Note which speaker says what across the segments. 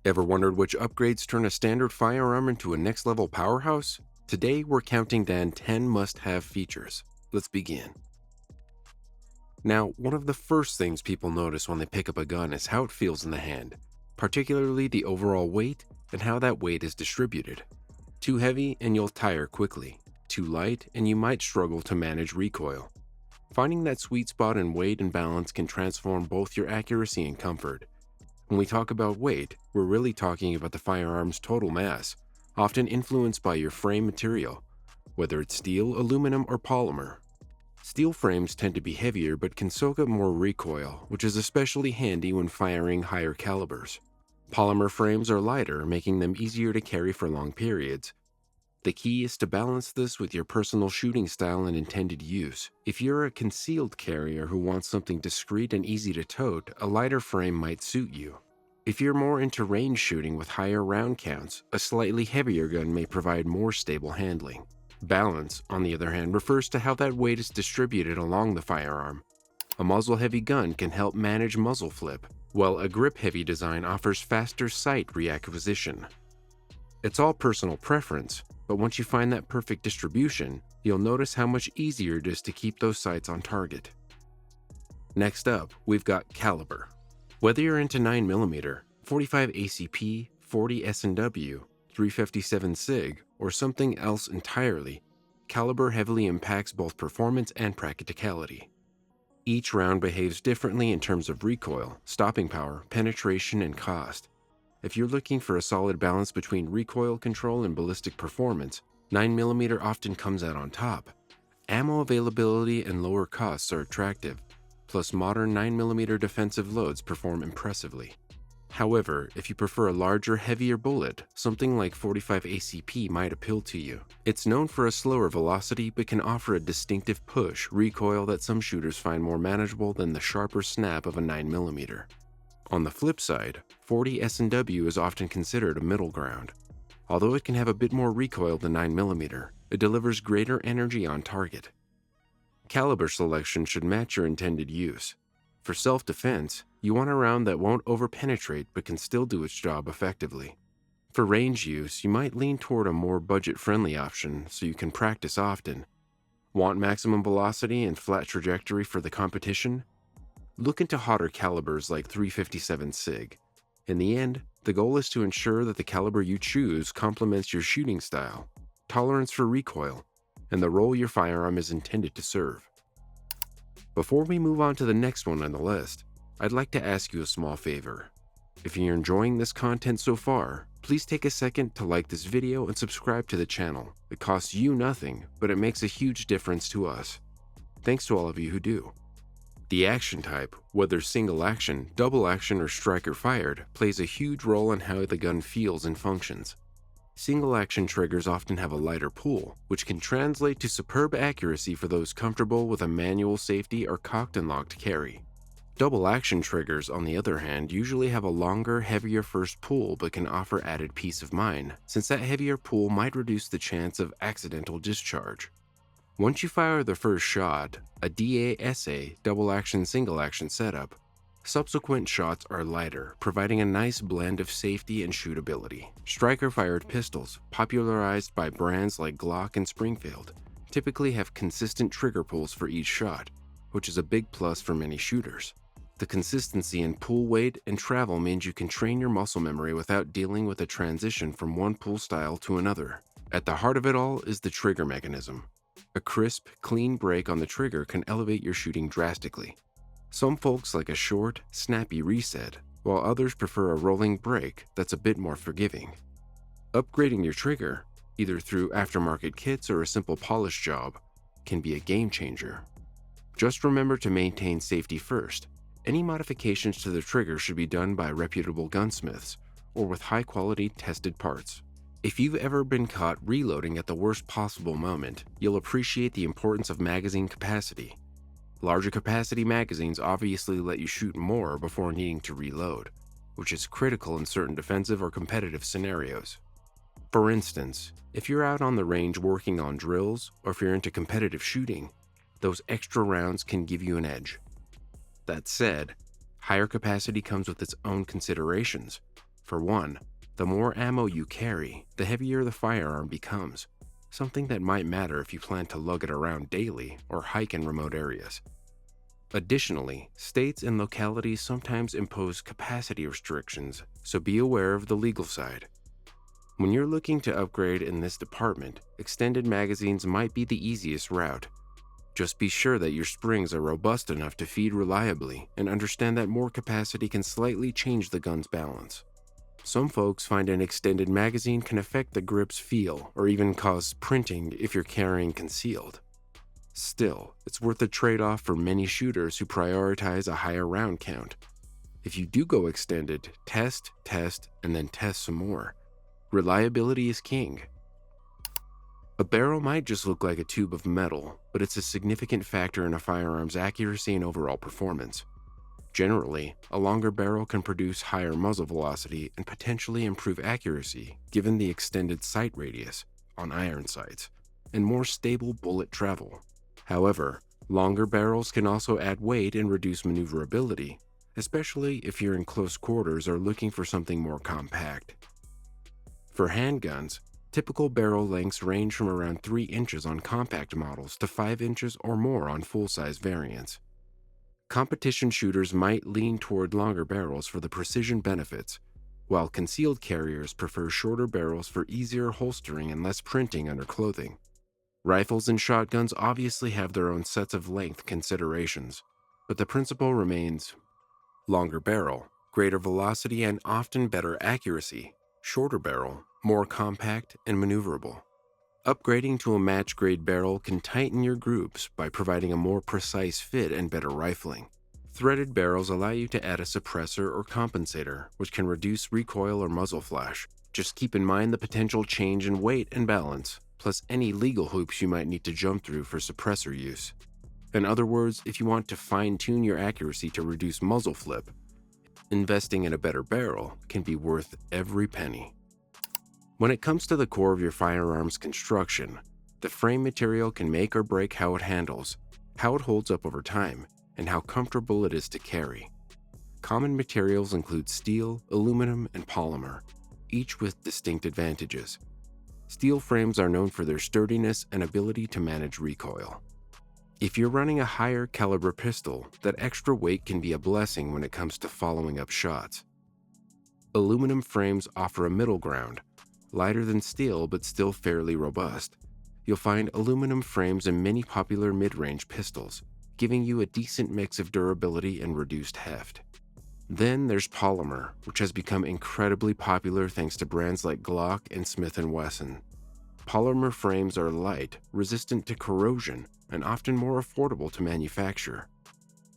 Speaker 1: Ever wondered which upgrades turn a standard firearm into a next level powerhouse? Today, we're counting down 10 must have features. Let's begin. Now, one of the first things people notice when they pick up a gun is how it feels in the hand, particularly the overall weight and how that weight is distributed. Too heavy and you'll tire quickly. Too light and you might struggle to manage recoil. Finding that sweet spot in weight and balance can transform both your accuracy and comfort. When we talk about weight, we're really talking about the firearm's total mass, often influenced by your frame material, whether it's steel, aluminum, or polymer. Steel frames tend to be heavier but can soak up more recoil, which is especially handy when firing higher calibers. Polymer frames are lighter, making them easier to carry for long periods. The key is to balance this with your personal shooting style and intended use. If you're a concealed carrier who wants something discreet and easy to tote, a lighter frame might suit you. If you're more into range shooting with higher round counts, a slightly heavier gun may provide more stable handling. Balance, on the other hand, refers to how that weight is distributed along the firearm. A muzzle-heavy gun can help manage muzzle flip, while a grip-heavy design offers faster sight reacquisition. It's all personal preference, but once you find that perfect distribution, you'll notice how much easier it is to keep those sights on target. Next up, we've got caliber. Whether you're into 9mm, 45 ACP, 40 S&W, 357 SIG, or something else entirely, caliber heavily impacts both performance and practicality. Each round behaves differently in terms of recoil, stopping power, penetration, and cost. If you're looking for a solid balance between recoil control and ballistic performance, 9mm often comes out on top. Ammo availability and lower costs are attractive, plus modern 9mm defensive loads perform impressively. However, if you prefer a larger, heavier bullet, something like 45 ACP might appeal to you. It's known for a slower velocity but can offer a distinctive push recoil that some shooters find more manageable than the sharper snap of a 9mm. On the flip side, 40 S&W is often considered a middle ground. Although it can have a bit more recoil than 9mm, it delivers greater energy on target. Caliber selection should match your intended use. For self-defense, you want a round that won't over-penetrate but can still do its job effectively. For range use, you might lean toward a more budget-friendly option so you can practice often. Want maximum velocity and flat trajectory for the competition? Look into hotter calibers like 357 SIG. In the end, the goal is to ensure that the caliber you choose complements your shooting style, tolerance for recoil, and the role your firearm is intended to serve. Before we move on to the next one on the list, I'd like to ask you a small favor. If you're enjoying this content so far, please take a second to like this video and subscribe to the channel. It costs you nothing, but it makes a huge difference to us. Thanks to all of you who do. The action type, whether single action, double action, or striker fired, plays a huge role in how the gun feels and functions. Single action triggers often have a lighter pull, which can translate to superb accuracy for those comfortable with a manual safety or cocked and locked carry. Double action triggers, on the other hand, usually have a longer, heavier first pull but can offer added peace of mind, since that heavier pull might reduce the chance of accidental discharge. Once you fire the first shot, a DASA double action single action setup, subsequent shots are lighter, providing a nice blend of safety and shootability. Striker-fired pistols, popularized by brands like Glock and Springfield, typically have consistent trigger pulls for each shot, which is a big plus for many shooters. The consistency in pull weight and travel means you can train your muscle memory without dealing with a transition from one pull style to another. At the heart of it all is the trigger mechanism. A crisp, clean break on the trigger can elevate your shooting drastically. Some folks like a short, snappy reset, while others prefer a rolling break that's a bit more forgiving. Upgrading your trigger, either through aftermarket kits or a simple polish job, can be a game changer. Just remember to maintain safety first. Any modifications to the trigger should be done by reputable gunsmiths or with high-quality tested parts. If you've ever been caught reloading at the worst possible moment, you'll appreciate the importance of magazine capacity. Larger capacity magazines obviously let you shoot more before needing to reload, which is critical in certain defensive or competitive scenarios. For instance, if you're out on the range working on drills, or if you're into competitive shooting, those extra rounds can give you an edge. That said, higher capacity comes with its own considerations. For one, the more ammo you carry, the heavier the firearm becomes, something that might matter if you plan to lug it around daily or hike in remote areas. Additionally, states and localities sometimes impose capacity restrictions, so be aware of the legal side. When you're looking to upgrade in this department, extended magazines might be the easiest route. Just be sure that your springs are robust enough to feed reliably and understand that more capacity can slightly change the gun's balance. Some folks find an extended magazine can affect the grip's feel or even cause printing if you're carrying concealed. Still, it's worth the trade-off for many shooters who prioritize a higher round count. If you do go extended, test, and then test some more. Reliability is king. A barrel might just look like a tube of metal, but it's a significant factor in a firearm's accuracy and overall performance. Generally, a longer barrel can produce higher muzzle velocity and potentially improve accuracy given the extended sight radius on iron sights and more stable bullet travel. However, longer barrels can also add weight and reduce maneuverability, especially if you're in close quarters or looking for something more compact. For handguns, typical barrel lengths range from around 3 inches on compact models to 5 inches or more on full-size variants. Competition shooters might lean toward longer barrels for the precision benefits, while concealed carriers prefer shorter barrels for easier holstering and less printing under clothing. Rifles and shotguns obviously have their own sets of length considerations, but the principle remains: longer barrel, greater velocity and often better accuracy; shorter barrel, more compact and maneuverable. Upgrading to a match-grade barrel can tighten your groups by providing a more precise fit and better rifling. Threaded barrels allow you to add a suppressor or compensator, which can reduce recoil or muzzle flash. Just keep in mind the potential change in weight and balance, plus any legal hoops you might need to jump through for suppressor use. In other words, if you want to fine-tune your accuracy to reduce muzzle flip, investing in a better barrel can be worth every penny. When it comes to the core of your firearm's construction, the frame material can make or break how it handles, how it holds up over time, and how comfortable it is to carry. Common materials include steel, aluminum, and polymer, each with distinct advantages. Steel frames are known for their sturdiness and ability to manage recoil. If you're running a higher caliber pistol, that extra weight can be a blessing when it comes to following up shots. Aluminum frames offer a middle ground, lighter than steel but still fairly robust. You'll find aluminum frames in many popular mid-range pistols, giving you a decent mix of durability and reduced heft. Then there's polymer, which has become incredibly popular thanks to brands like Glock and Smith & Wesson. Polymer frames are light, resistant to corrosion, and often more affordable to manufacture.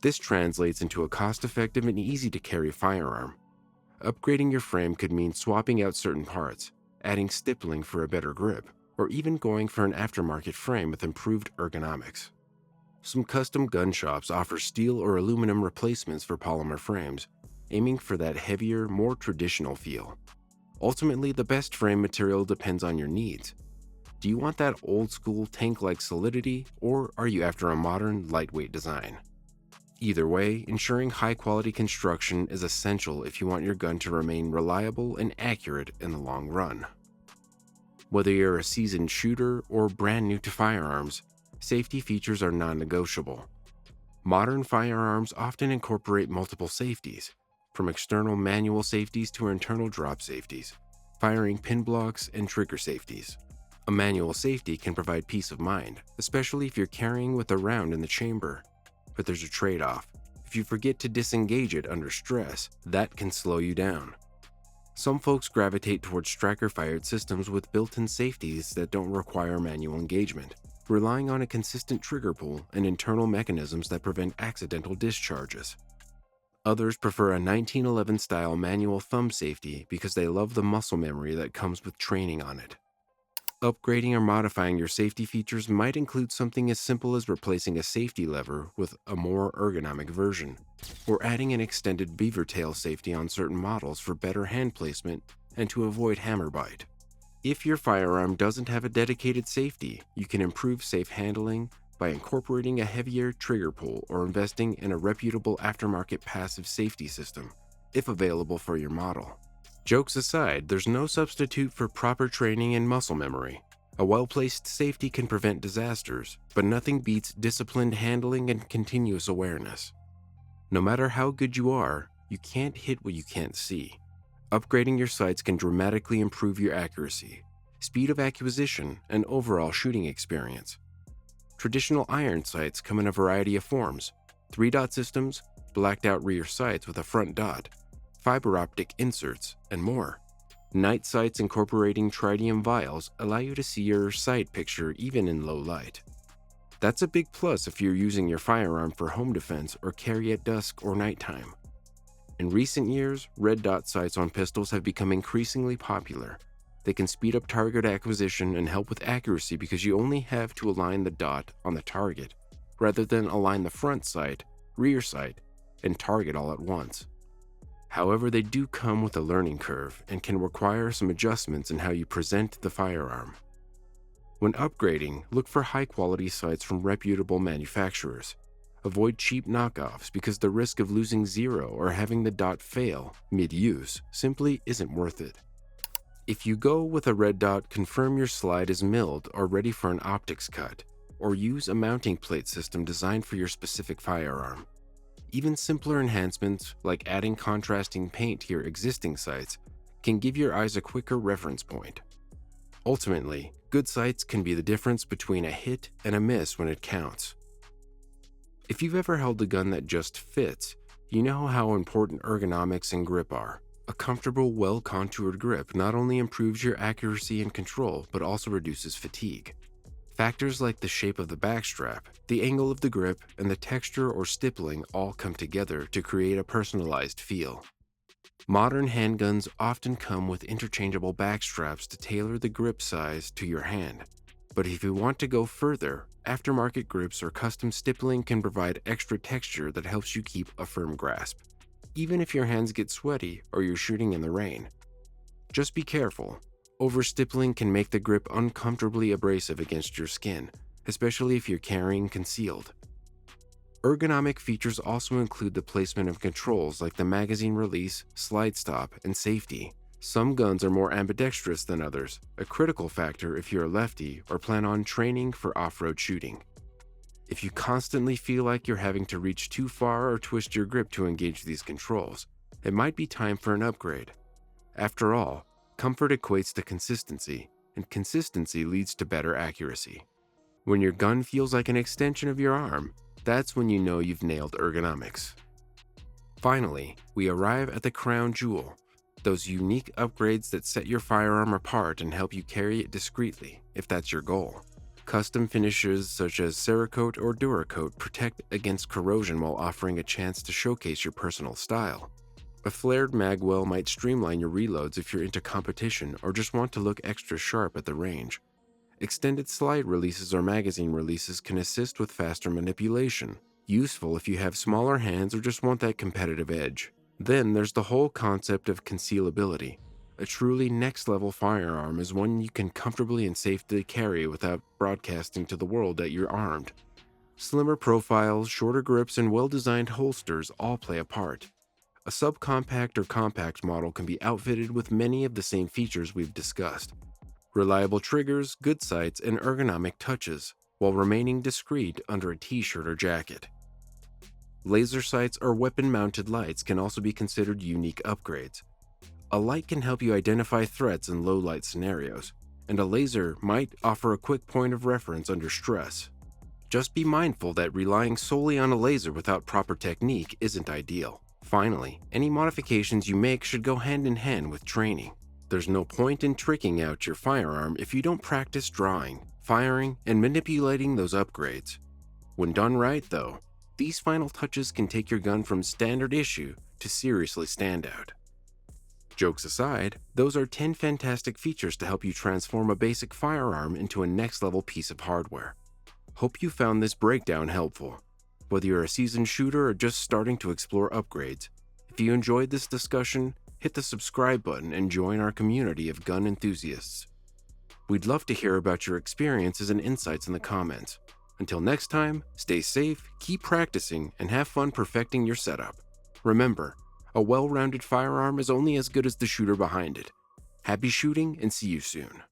Speaker 1: This translates into a cost-effective and easy-to-carry firearm. Upgrading your frame could mean swapping out certain parts, adding stippling for a better grip, or even going for an aftermarket frame with improved ergonomics. Some custom gun shops offer steel or aluminum replacements for polymer frames, aiming for that heavier, more traditional feel. Ultimately, the best frame material depends on your needs. Do you want that old-school tank-like solidity, or are you after a modern, lightweight design? Either way, ensuring high-quality construction is essential if you want your gun to remain reliable and accurate in the long run. Whether you're a seasoned shooter or brand new to firearms, safety features are non-negotiable. Modern firearms often incorporate multiple safeties, from external manual safeties to internal drop safeties, firing pin blocks and trigger safeties. A manual safety can provide peace of mind, especially if you're carrying with a round in the chamber. But there's a trade-off. If you forget to disengage it under stress, that can slow you down. Some folks gravitate towards striker-fired systems with built-in safeties that don't require manual engagement, relying on a consistent trigger pull and internal mechanisms that prevent accidental discharges. Others prefer a 1911-style manual thumb safety because they love the muscle memory that comes with training on it. Upgrading or modifying your safety features might include something as simple as replacing a safety lever with a more ergonomic version, or adding an extended beaver tail safety on certain models for better hand placement and to avoid hammer bite. If your firearm doesn't have a dedicated safety, you can improve safe handling by incorporating a heavier trigger pull or investing in a reputable aftermarket passive safety system, if available for your model. Jokes aside, there's no substitute for proper training and muscle memory. A well-placed safety can prevent disasters, but nothing beats disciplined handling and continuous awareness. No matter how good you are, you can't hit what you can't see. Upgrading your sights can dramatically improve your accuracy, speed of acquisition, and overall shooting experience. Traditional iron sights come in a variety of forms: 3-dot systems, blacked-out rear sights with a front dot, fiber optic inserts, and more. Night sights incorporating tritium vials allow you to see your sight picture even in low light. That's a big plus if you're using your firearm for home defense or carry at dusk or nighttime. In recent years, red dot sights on pistols have become increasingly popular. They can speed up target acquisition and help with accuracy because you only have to align the dot on the target, rather than align the front sight, rear sight, and target all at once. However, they do come with a learning curve and can require some adjustments in how you present the firearm. When upgrading, look for high-quality sights from reputable manufacturers. Avoid cheap knockoffs because the risk of losing zero or having the dot fail mid-use simply isn't worth it. If you go with a red dot, confirm your slide is milled or ready for an optics cut, or use a mounting plate system designed for your specific firearm. Even simpler enhancements, like adding contrasting paint to your existing sights, can give your eyes a quicker reference point. Ultimately, good sights can be the difference between a hit and a miss when it counts. If you've ever held a gun that just fits, you know how important ergonomics and grip are. A comfortable, well-contoured grip not only improves your accuracy and control, but also reduces fatigue. Factors like the shape of the backstrap, the angle of the grip, and the texture or stippling all come together to create a personalized feel. Modern handguns often come with interchangeable backstraps to tailor the grip size to your hand. But if you want to go further, aftermarket grips or custom stippling can provide extra texture that helps you keep a firm grasp, even if your hands get sweaty or you're shooting in the rain. Just be careful. Overstippling can make the grip uncomfortably abrasive against your skin, especially if you're carrying concealed. Ergonomic features also include the placement of controls like the magazine release, slide stop, and safety. Some guns are more ambidextrous than others, a critical factor if you're a lefty or plan on training for off-road shooting. If you constantly feel like you're having to reach too far or twist your grip to engage these controls, it might be time for an upgrade. After all, comfort equates to consistency, and consistency leads to better accuracy. When your gun feels like an extension of your arm, that's when you know you've nailed ergonomics. Finally, we arrive at the crown jewel, those unique upgrades that set your firearm apart and help you carry it discreetly, if that's your goal. Custom finishes such as Cerakote or Duracoat protect against corrosion while offering a chance to showcase your personal style. A flared magwell might streamline your reloads if you're into competition or just want to look extra sharp at the range. Extended slide releases or magazine releases can assist with faster manipulation, useful if you have smaller hands or just want that competitive edge. Then there's the whole concept of concealability. A truly next-level firearm is one you can comfortably and safely carry without broadcasting to the world that you're armed. Slimmer profiles, shorter grips, and well-designed holsters all play a part. A subcompact or compact model can be outfitted with many of the same features we've discussed. Reliable triggers, good sights, and ergonomic touches, while remaining discreet under a t-shirt or jacket. Laser sights or weapon-mounted lights can also be considered unique upgrades. A light can help you identify threats in low-light scenarios, and a laser might offer a quick point of reference under stress. Just be mindful that relying solely on a laser without proper technique isn't ideal. Finally, any modifications you make should go hand in hand with training. There's no point in tricking out your firearm if you don't practice drawing, firing, and manipulating those upgrades. When done right, though, these final touches can take your gun from standard issue to seriously standout. Jokes aside, those are 10 fantastic features to help you transform a basic firearm into a next-level piece of hardware. Hope you found this breakdown helpful. Whether you're a seasoned shooter or just starting to explore upgrades, if you enjoyed this discussion, hit the subscribe button and join our community of gun enthusiasts. We'd love to hear about your experiences and insights in the comments. Until next time, stay safe, keep practicing, and have fun perfecting your setup. Remember, A well-rounded firearm is only as good as the shooter behind it. Happy shooting and see you soon.